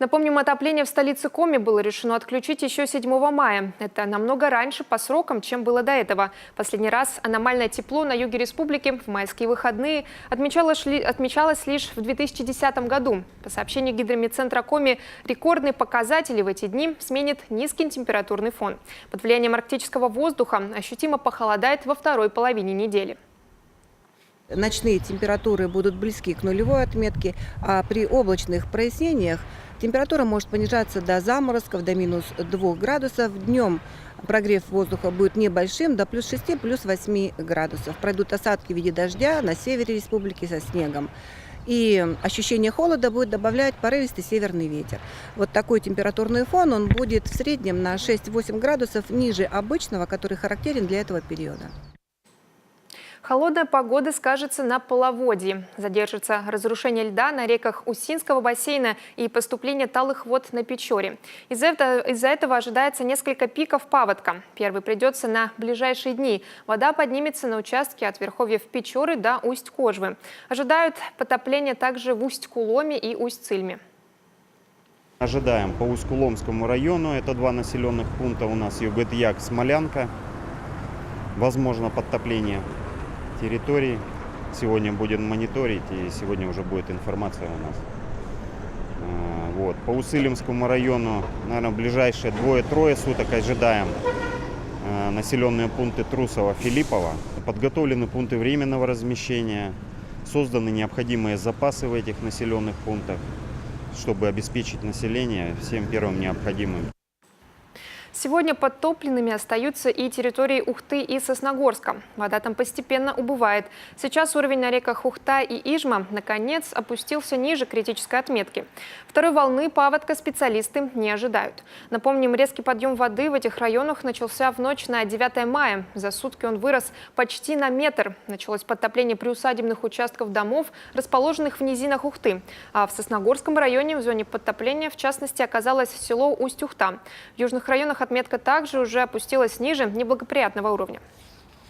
Напомним, отопление в столице Коми было решено отключить еще 7 мая. Это намного раньше по срокам, чем было до этого. Последний раз аномальное тепло на юге республики в майские выходные отмечалось лишь в 2010 году. По сообщению гидромедцентра Коми, рекордные показатели в эти дни сменит низкий температурный фон. Под влиянием арктического воздуха ощутимо похолодает во второй половине недели. Ночные температуры будут близки к нулевой отметке, а при облачных прояснениях температура может понижаться до заморозков, до минус 2 градусов. Днем прогрев воздуха будет небольшим, до плюс 6, плюс 8 градусов. Пройдут осадки в виде дождя на севере республики со снегом. И ощущение холода будет добавлять порывистый северный ветер. Вот такой температурный фон, он будет в среднем на 6-8 градусов ниже обычного, который характерен для этого периода. Холодная погода скажется на половодье. Задержится разрушение льда на реках Усинского бассейна и поступление талых вод на Печоре. Из-за этого ожидается несколько пиков паводка. Первый придется на ближайшие дни. Вода поднимется на участке от верховьев Печоры до Усть-Кожвы. Ожидают потопления также в Усть-Куломе и Усть-Цильме. Ожидаем по Усть-Куломскому району. Это 2 населенных пункта у нас: Югытьяк, Смолянка. Возможно подтопление территорий. Сегодня будем мониторить, и сегодня уже будет информация у нас. Вот. По Усыльмскому району, наверное, в ближайшие 2-3 суток ожидаем населенные пункты Трусово, Филиппово. Подготовлены пункты временного размещения, созданы необходимые запасы в этих населенных пунктах, чтобы обеспечить население всем первым необходимым. Сегодня подтопленными остаются и территории Ухты и Сосногорска. Вода там постепенно убывает. Сейчас уровень на реках Ухта и Ижма, наконец, опустился ниже критической отметки. Второй волны паводка специалисты не ожидают. Напомним, резкий подъем воды в этих районах начался в ночь на 9 мая. За сутки он вырос почти на метр. Началось подтопление приусадебных участков домов, расположенных в низинах Ухты. А в Сосногорском районе в зоне подтопления, в частности, оказалось село Усть-Ухта. В южных районах отметка также уже опустилась ниже неблагоприятного уровня.